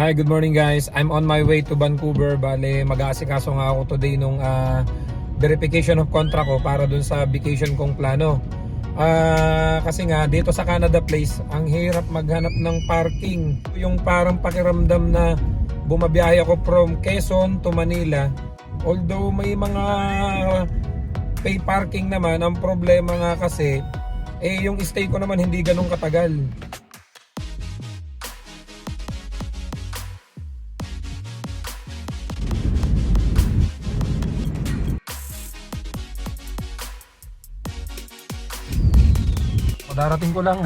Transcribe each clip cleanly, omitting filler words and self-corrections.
Hi, good morning guys. I'm on my way to Vancouver. Bale, mag-aasikaso nga ako today nung verification of contract ko para dun sa vacation kong plano. Kasi nga dito sa Canada Place, ang hirap maghanap ng parking. Yung parang pakiramdam na bumabiyahe ako from Quezon to Manila. Although may mga pay parking naman, ang problema nga kasi yung stay ko naman hindi ganun katagal. Darating ko lang.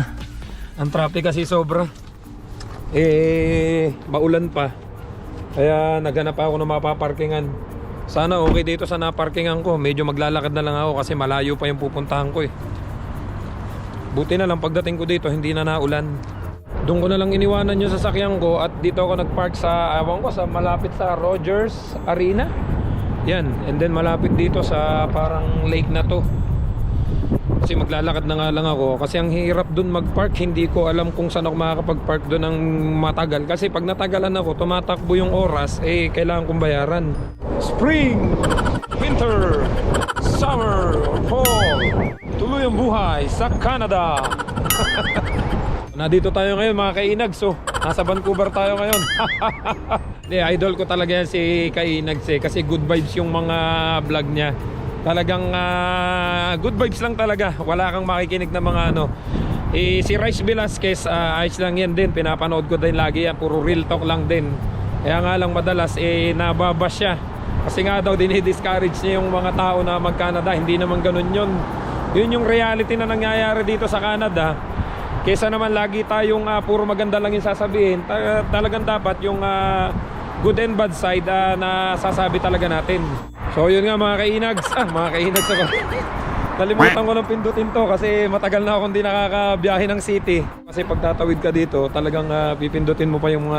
Ang traffic kasi sobra. Maulan pa. Kaya naghanap ako ng mapaparkingan. Sana okay dito sa naparkingan ko. Medyo maglalakad na lang ako kasi malayo pa yung pupuntahan ko Buti na lang pagdating ko dito hindi na naulan. Doon ko na lang iniwanan yung sasakyan ko at dito ako nagpark sa malapit sa Rogers Arena. Yan, and then malapit dito sa parang lake na to. Kasi maglalakad na nga lang ako kasi ang hirap dun magpark. Hindi ko alam kung saan ako makakapag-park dun ng matagal. Kasi pag natagalan ako, tumatakbo yung oras, kailangan kong bayaran. Spring, winter, summer, fall, tuloy ang buhay sa Canada. Nandito tayo ngayon mga kainag. So, nasa Vancouver tayo ngayon. Idol ko talaga yan si Kainags kasi good vibes yung mga vlog niya. Talagang good vibes lang talaga. Wala kang makikinig na mga si Rice Velasquez, ayos lang yan din. Pinapanood ko din lagi yan. Puro real talk lang din. Kaya nga lang madalas nababash siya. Kasi nga daw dinidiscourage niya yung mga tao na mag-Canada. Hindi naman ganun yun. Yun yung reality na nangyayari dito sa Canada. Kesa naman lagi tayong puro maganda lang yung sasabihin. Talagang dapat yung good and bad side na sasabi talaga natin. So yun nga mga kainags. Mga kainags ako. Nalimutan ko ng pindutin to kasi matagal na akong hindi nakakabiyahe ng city. Kasi pag tatawid ka dito, talagang pipindutin mo pa yung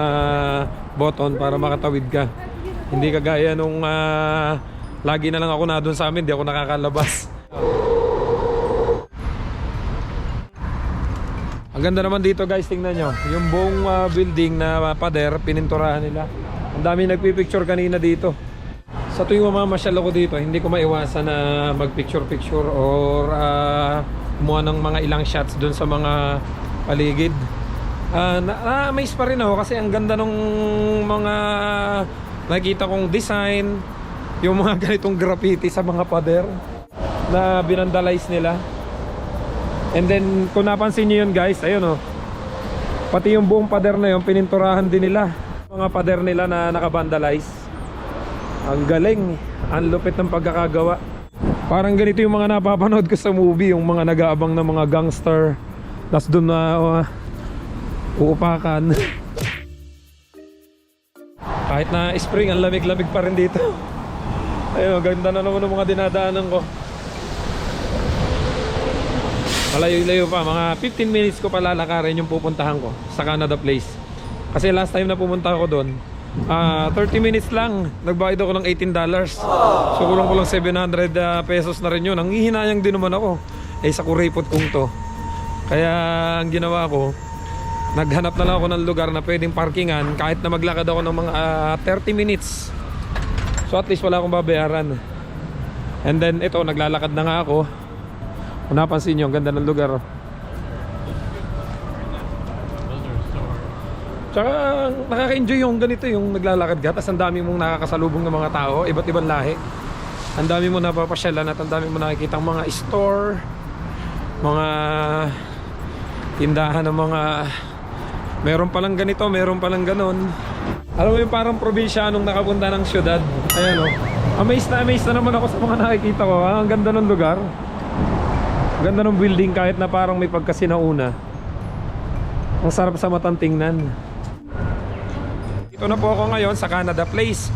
button para makatawid ka. Hindi kagaya nung lagi na lang ako na doon sa amin, di ako nakakalabas. Ang ganda naman dito guys, tingnan nyo. Yung buong building na pader, pininturahan nila. Ang dami nagpipicture kanina dito. Sa tuwing mamamasyal ako dito, hindi ko maiwasan na magpicture-picture or kumuha ng mga ilang shots dun sa mga paligid. Na-amaze pa rin ako kasi ang ganda ng mga nakita kong design, yung mga ganitong graffiti sa mga pader na binandalize nila. And then kung napansin nyo yun guys, ayun pati yung buong pader na yun pininturahan din nila. Mga pader nila na nakabandalize. Ang galing, ang lupit ng pagkakagawa. Parang ganito yung mga napapanood ko sa movie, yung mga nag-aabang na mga gangster, tas doon na uupakan. Kahit na spring, ang lamig-lamig pa rin dito. Ayun, ganda na naman ng mga dinadaanan ko. Malayo-layo pa, mga 15 minutes ko pa lalakarin yung pupuntahan ko sa Canada Place. Kasi last time na pumunta ako doon, 30 minutes lang, nagbayad ako ng $18. So kulang-kulang 700 pesos na rin yun. Ang hihinayang din naman ako sa kuripot kong to. Kaya ang ginawa ko, naghanap na lang ako ng lugar na pwedeng parkingan kahit na maglakad ako ng mga 30 minutes. So at least wala akong babayaran. And then ito, naglalakad na nga ako. Kung napansin nyo, ang ganda ng lugar. Tsaka nakaka-enjoy yung ganito, yung naglalakad ka, tapos ang dami mong nakakasalubong ng mga tao, iba't ibang lahi. Ang dami mo napapasyalan at ang dami mo nakikita mga store, mga tindahan ng mga meron palang ganito, meron palang ganon. Alam mo yung parang probinsyanong nakapunta ng syudad. Ayan amazed na naman ako sa mga nakikita ko. Ang ganda ng lugar, ang ganda ng building kahit na parang may pagkasinauna. Ang sarap sa matang tingnan. Dito na po ako ngayon sa Canada Place.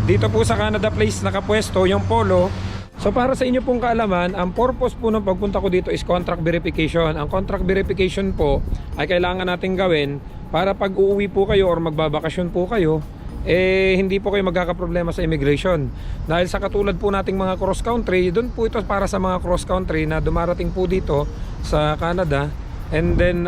Dito po sa Canada Place nakapwesto yung Polo. So para sa inyo pong kaalaman, ang purpose po ng pagpunta ko dito is contract verification. Ang contract verification po ay kailangan natin gawin para pag uuwi po kayo or magbabakasyon po kayo, hindi po kayo magkakaproblema sa immigration. Dahil sa katulad po nating mga cross country, doon po ito para sa mga cross country na dumarating po dito sa Canada. And then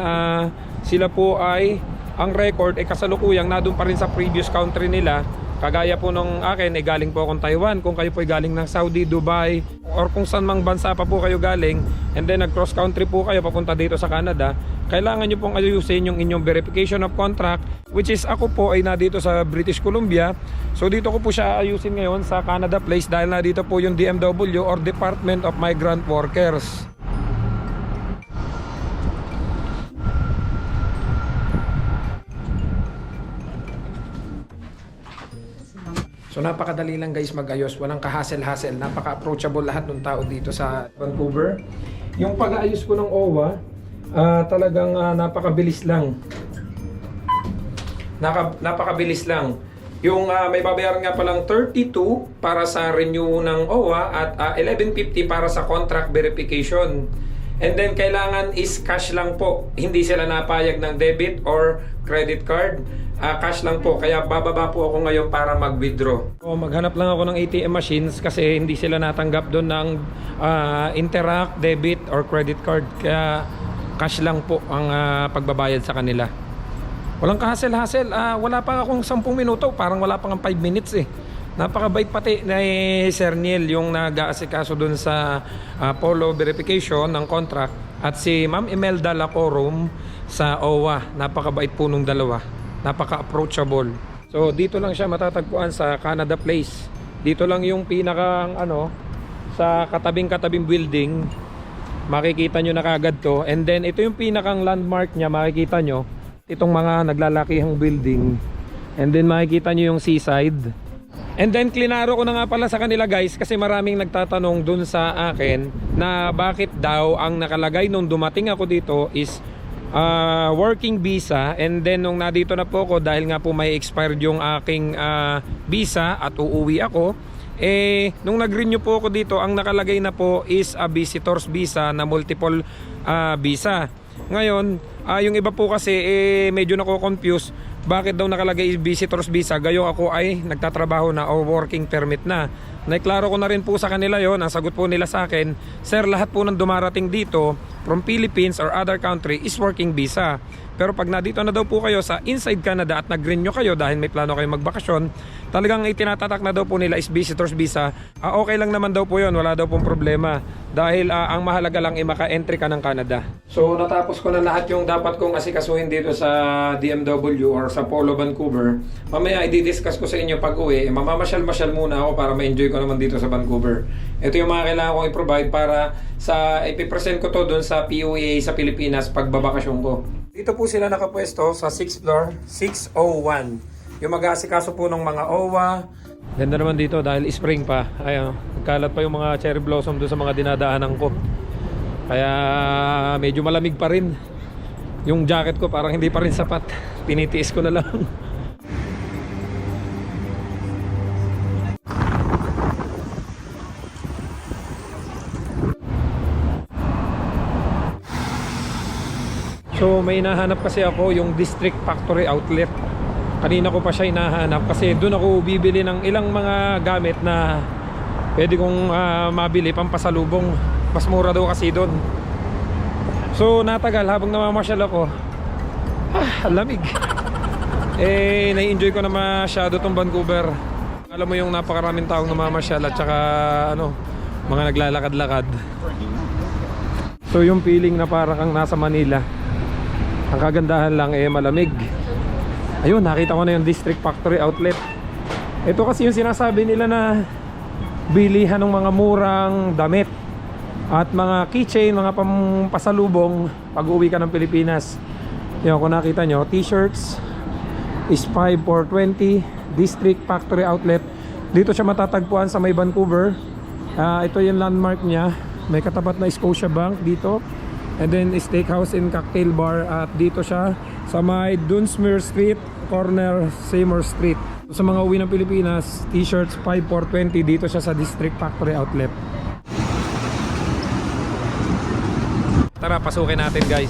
sila po ay ang record kasalukuyang na doon pa rin sa previous country nila. Kagaya po nung akin, galing po akong Taiwan. Kung kayo po galing ng Saudi, Dubai, or kung saan mang bansa pa po kayo galing, and then nag-cross country po kayo papunta dito sa Canada, kailangan nyo pong ayusin yung inyong verification of contract, which is ako po ay nandito sa British Columbia. So dito ko po siya ayusin ngayon sa Canada Place dahil nandito po yung DMW or Department of Migrant Workers. So napakadali lang guys mag-ayos, walang ka-hassle-hassle, napaka-approachable lahat ng tao dito sa Vancouver. Yung pag-aayos ko ng OWA, talagang napakabilis lang. Napakabilis lang. Yung may babayaran nga palang 32 para sa renew ng OWA at 11.50 para sa contract verification. And then kailangan is cash lang po. Hindi sila napayag ng debit or credit card. Cash lang po. Kaya bababa po ako ngayon para mag-withdraw. So, maghanap lang ako ng ATM machines kasi hindi sila natanggap doon ng Interac, debit or credit card. Kaya cash lang po ang pagbabayad sa kanila. Walang ka-hassle-hassle. Wala pa akong 10 minuto. Parang wala pang 5 minutes eh. Napakabait pati na Sir Neil yung nag-aasikaso doon sa polo verification ng contract. At si Ma'am Imelda Lacorum sa OWA. Napakabait po nung dalawa. Napaka-approachable. So dito lang siya matatagpuan sa Canada Place. Dito lang yung pinakang sa katabing building. Makikita nyo na kagad to. And then ito yung pinakang landmark niya. Makikita nyo itong mga naglalakihang building. And then makikita nyo yung seaside. And then klinaro ko na nga pala sa kanila guys kasi maraming nagtatanong dun sa akin na bakit daw ang nakalagay nung dumating ako dito is working visa. And then nung nadito na po ako dahil nga po may expired yung aking visa at uuwi ako, nung nag-renew po ako dito, ang nakalagay na po is a visitor's visa na multiple visa. Ngayon, yung iba po kasi medyo nako-confuse bakit daw nakalagay visitor's visa gayo ako ay nagtatrabaho na o working permit na. Naiklaro ko na rin po sa kanila yon. Ang sagot po nila sa akin, sir, lahat po ng dumarating dito from Philippines or other country is working visa. Pero pag nadito na daw po kayo sa inside Canada at nag-renew kayo dahil may plano kayo magbakasyon, talagang itinatatak na daw po nila is visitor's visa. Okay lang naman daw po yon, wala daw pong problema. Dahil ang mahalaga lang ay maka-entry ka ng Canada. So natapos ko na lahat yung dapat kong asikasuhin dito sa DMW or sa Polo Vancouver. Mamaya i-discuss ko sa inyo pag uwi. Mamamasyal-masyal muna ako para ma-enjoy ko naman dito sa Vancouver. Ito yung mga kailangan kong i-provide para sa ipipresent ko to doon sa POA sa Pilipinas pag babakasyon ko. Dito po sila nakapwesto sa 6th floor, 601. Yung mag-aasikaso po ng mga OWA. Ganda naman dito dahil spring pa. Ayun, nagkalat pa yung mga cherry blossom doon sa mga dinadaanan ko. Kaya medyo malamig pa rin. Yung jacket ko parang hindi pa rin sapat. Pinitiis ko na lang. So may hinahanap kasi ako yung District Factory Outlet. Kanina ko pa siya hinahanap kasi doon ako bibili ng ilang mga gamit na pwede kong mabili pampasalubong. Mas mura daw kasi doon. So natagal habang namamasyal ako. Lamig. Na-enjoy ko na masyado tong Vancouver. Alam mo yung napakaraming taong namamasyal at saka mga naglalakad-lakad. So yung feeling na parang kang nasa Manila. Ang kagandahan lang malamig. Ayun, nakita ko na yung District Factory Outlet. Ito kasi yung sinasabi nila na bilihan ng mga murang damit at mga keychain, mga pampasalubong pag uwi ka ng Pilipinas. Yung kung nakita nyo, t-shirts is 5 for 20. District Factory Outlet. Dito siya matatagpuan sa may Vancouver. Ito yung landmark niya. May katapat na Scotiabank dito. And then steakhouse and cocktail bar. At dito siya sa may Dunsmuir Street, corner Seymour Street. Sa mga uwi ng Pilipinas, t-shirts 5 for 20. Dito siya sa District Factory Outlet. Tara, pasukin natin guys.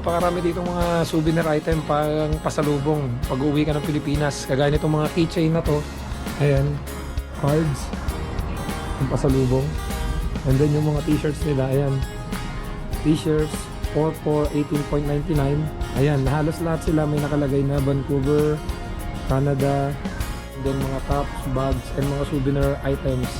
napakarami dito mga souvenir item pang pasalubong pag uwi ka ng Pilipinas. Kagaya nitong mga keychain na to. Ayan, cards. Yung pasalubong. And then yung mga t-shirts nila, ayan. T-shirts, 4 for 18.99. Ayan, halos lahat sila may nakalagay na Vancouver, Canada. And then mga cups, bags, and mga souvenir items.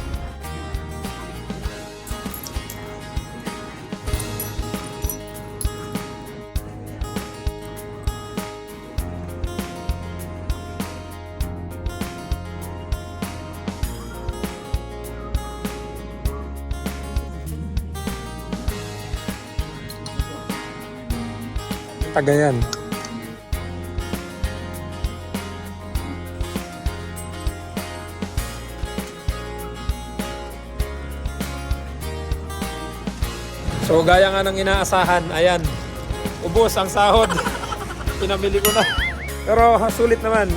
Tagayan. So gaya nga ng inaasahan, ayan, ubos ang sahod. Pinamili ko na. Pero sulit naman,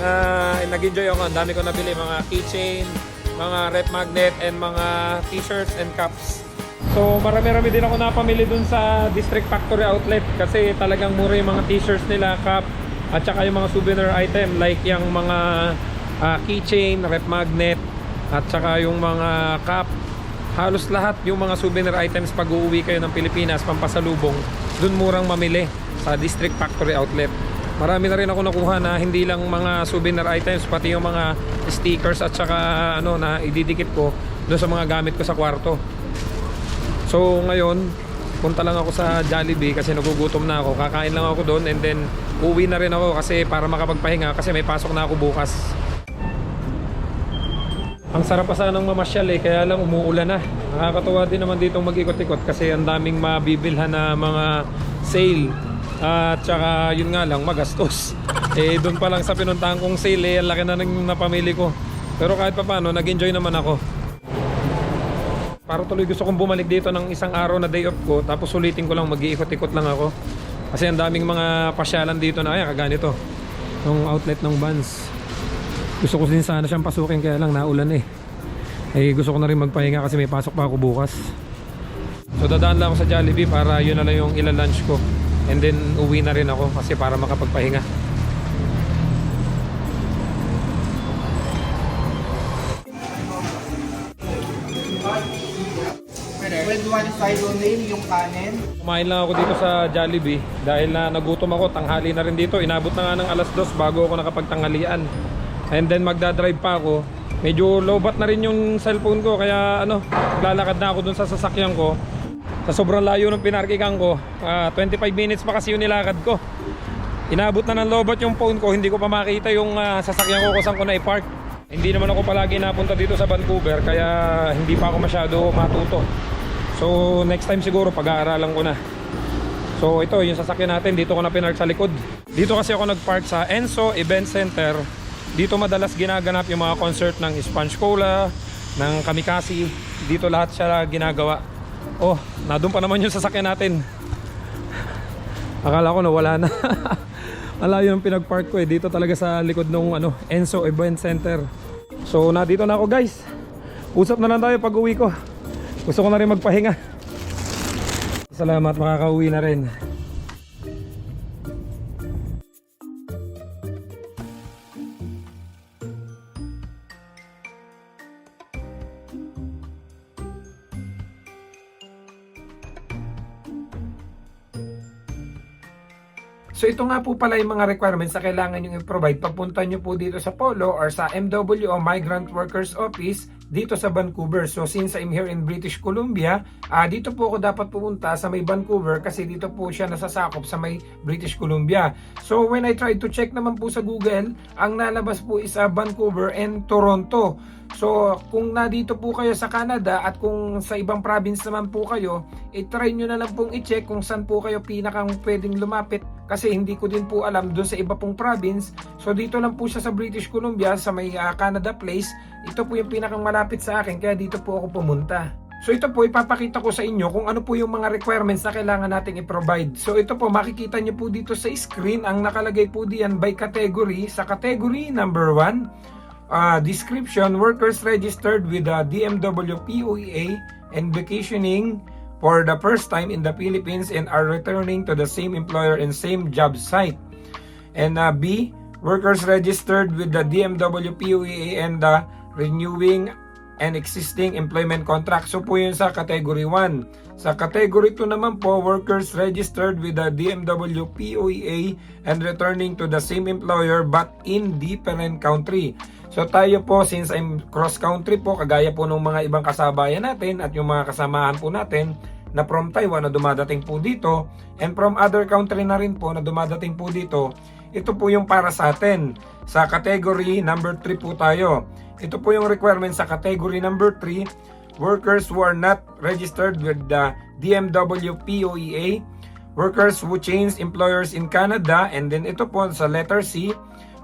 nag-enjoy ako. Ang dami ko nabili, mga keychain, mga rep magnet, and mga t-shirts and cups. So marami-rami din ako napamili dun sa District Factory Outlet kasi talagang mura yung mga t-shirts nila, cup, at saka yung mga souvenir item like yung mga keychain, rep magnet, at saka yung mga cup. Halos lahat yung mga souvenir items pag uuwi kayo ng Pilipinas, pampasalubong, dun murang mamili sa District Factory Outlet. Marami na rin ako nakuha na hindi lang mga souvenir items, pati yung mga stickers at saka ano na ididikit ko dun sa mga gamit ko sa kwarto. So ngayon, punta lang ako sa Jollibee kasi nagugutom na ako. Kakain lang ako doon and then uwi na rin ako kasi para makapagpahinga kasi may pasok na ako bukas. Ang sarap pa sanang mamasyal kaya lang umuulan na. Nakakatuwa din naman dito mag-ikot-ikot kasi ang daming mabibilhan na mga sale. At saka yun nga lang, magastos. Doon pa lang sa pinuntahan kong sale, ang laki na ng napamili ko. Pero kahit pa paano, nag-enjoy naman ako. Para tuloy gusto kong bumalik dito ng isang araw na day off ko. Tapos ulitin ko lang, mag-iikot-ikot lang ako. Kasi ang daming mga pasyalan dito na kaya kaganito. Yung outlet ng Vans. Gusto ko din sana siyang pasukin kaya lang naulan gusto ko na rin magpahinga kasi may pasok pa ako bukas. So dadaan lang ako sa Jollibee para yun na lang yung ilalunch ko. And then uwi na rin ako kasi para makapagpahinga. With one side only, yung kanin. Kumain lang ako dito sa Jollibee dahil na nagutom ako, tanghali na rin dito. Inabot na nga ng alas 2 bago ako nakapagtanghalian. And then magdadrive pa ako. Medyo lowbat na rin yung cellphone ko kaya lalakad na ako dun sa sasakyan ko. Sa sobrang layo ng pinarkikan ko, 25 minutes pa kasi yung nilakad ko. Inabot na ng lowbat yung phone ko, hindi ko pa makita yung sasakyan ko kung saan ko na-i-park. Hindi naman ako palagi napunta dito sa Vancouver kaya hindi pa ako masyado matuto. So next time siguro pag-aaralan ko na. So ito yung sasakyan natin, dito ko na pinark sa likod. Dito kasi ako nagpark sa Enso Event Center. Dito madalas ginaganap yung mga concert ng Sponge Cola, ng Kamikasi. Dito lahat siya ginagawa. Oh, nadun pa naman yung sasakyan natin. Akala ko nawala na. Malayo yung pinagpark ko dito talaga sa likod ng Enso Event Center. So nandito na ako guys. Usap na lang tayo pag uwi ko. Gusto ko na rin magpahinga. Salamat, makakauwi na rin. So ito nga po pala yung mga requirements na kailangan nyo i-provide pagpunta nyo po dito sa Polo or sa MWO Migrant Workers Office dito sa Vancouver. So since I'm here in British Columbia, dito po ako dapat pupunta sa may Vancouver kasi dito po siya nasasakop sa may British Columbia. So when I tried to check naman po sa Google, ang nalabas po is Vancouver and Toronto. So kung nandito po kayo sa Canada at kung sa ibang province naman po kayo, i-try nyo na lang pong i-check kung saan po kayo pinakang pwedeng lumapit kasi hindi ko din po alam doon sa iba pong province. So dito lang po siya sa British Columbia sa may Canada Place. Ito po yung pinakang malapit sa akin kaya dito po ako pumunta. So ito po ipapakita ko sa inyo kung ano po yung mga requirements na kailangan nating i-provide. So ito po makikita nyo po dito sa screen ang nakalagay po diyan by category. Sa category number 1, description, workers registered with the DMW POEA and vacationing for the first time in the Philippines and are returning to the same employer and same job site. And B, workers registered with the DMW POEA and renewing an existing employment contract. So po yun sa category 1. Sa category 2 naman po, workers registered with the DMW POEA and returning to the same employer but in different country. So tayo po, since I'm cross country po, kagaya po ng mga ibang kasabayan natin at yung mga kasamahan po natin na from Taiwan na dumadating po dito and from other country na rin po na dumadating po dito, ito po yung para sa atin. Sa category number 3 po tayo. Ito po yung requirement sa category number 3. Workers who are not registered with the DMW POEA. Workers who changed employers in Canada. And then ito po sa letter C.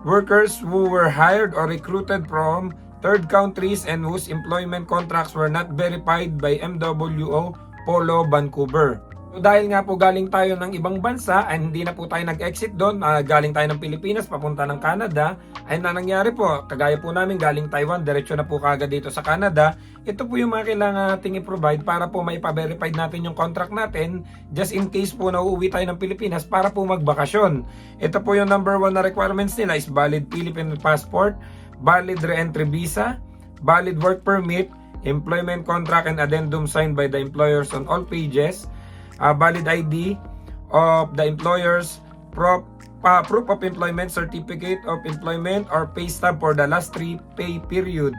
Workers who were hired or recruited from third countries and whose employment contracts were not verified by MWO Polo Vancouver. So dahil nga po galing tayo ng ibang bansa ay hindi na po tayo nag-exit doon, galing tayo ng Pilipinas papunta ng Canada, ay nangyari po, kagaya po namin galing Taiwan, diretso na po kagad dito sa Canada. Ito po yung mga kailangan nating i-provide para po maipa-verify natin yung contract natin just in case po na uuwi tayo ng Pilipinas para po magbakasyon. Ito po yung number 1 na requirements nila is valid Philippine passport, valid re-entry visa, valid work permit, employment contract and addendum signed by the employers on all pages, valid ID of the employers, proof of employment, certificate of employment or pay stub for the last 3 pay period,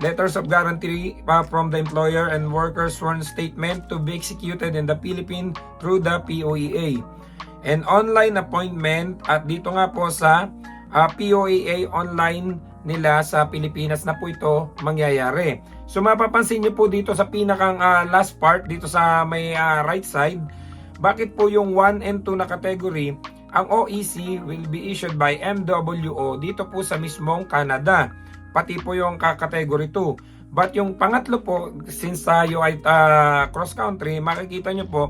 letters of guarantee from the employer and workers sworn statement to be executed in the Philippines through the POEA, and online appointment at dito nga po sa POEA online nila sa Pilipinas na po ito mangyayari. So mapapansin nyo po dito sa pinakang last part, dito sa may right side, bakit po yung 1 and 2 na category, ang OEC will be issued by MWO dito po sa mismong Canada, pati po yung category 2. But yung pangatlo po, since tayo ay cross country, makikita nyo po,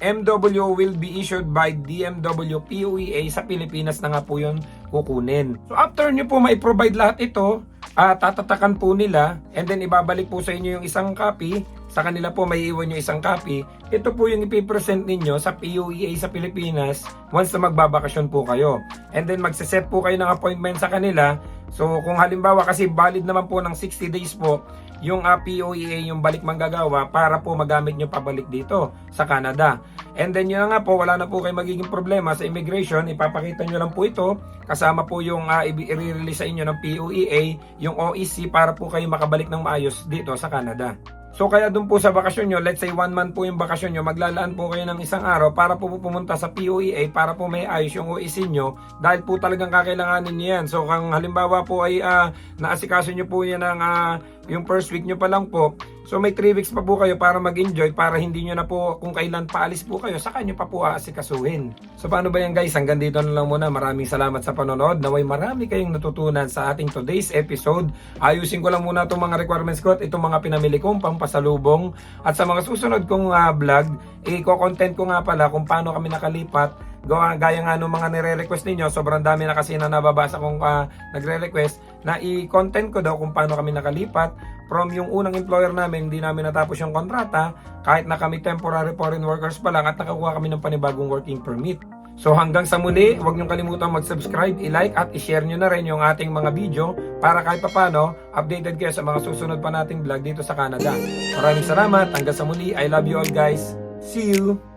MWO will be issued by DMW POEA sa Pilipinas na nga po yun kukunin. So after nyo po mai-provide lahat ito, tatatakan po nila and then ibabalik po sa inyo yung isang copy. Sa kanila po may iwan yung isang copy. Ito po yung ipipresent ninyo sa POEA sa Pilipinas once na magbabakasyon po kayo. And then magsiset po kayo ng appointment sa kanila. So kung halimbawa kasi valid naman po ng 60 days po yung POEA yung balik manggagawa para po magamit nyo pabalik dito sa Canada. And then yun nga po, wala na po kayo magiging problema sa immigration. Ipapakita nyo lang po ito kasama po yung i-release sa inyo ng POEA, yung OEC para po kayo makabalik ng maayos dito sa Canada. So kaya dun po sa bakasyon nyo, let's say 1 month po yung bakasyon nyo, maglalaan po kayo ng isang araw para po pumunta sa POEA para po may ayos yung OEC nyo dahil po talagang kakailanganin nyo yan. So kung halimbawa po ay naasikaso nyo po yan ng yung first week nyo pa lang po, so may 3 weeks pa po kayo para mag-enjoy para hindi nyo na po kung kailan paalis po kayo, saka nyo pa po aasikasuhin. So paano ba yan guys? Hanggang dito na lang muna. Maraming salamat sa panonood. Naway marami kayong natutunan sa ating today's episode. Ayusin ko lang muna itong mga requirements ko at itong mga pinamili kong pampasalubong. At sa mga susunod kong vlog, i-content ko nga pala kung paano kami nakalipat. Gaya nga nung mga nire-request ninyo, sobrang dami na kasi na nababasa kong nagre-request na i-content ko daw kung paano kami nakalipat from yung unang employer namin, hindi namin natapos yung kontrata kahit na kami temporary foreign workers pa lang at nakakuha kami ng panibagong working permit. So hanggang sa muli, huwag niyong kalimutan mag-subscribe, i-like at i-share nyo na rin yung ating mga video para kahit papano updated kayo sa mga susunod pa nating vlog dito sa Canada. Maraming salamat, hanggang sa muli, I love you all guys, see you!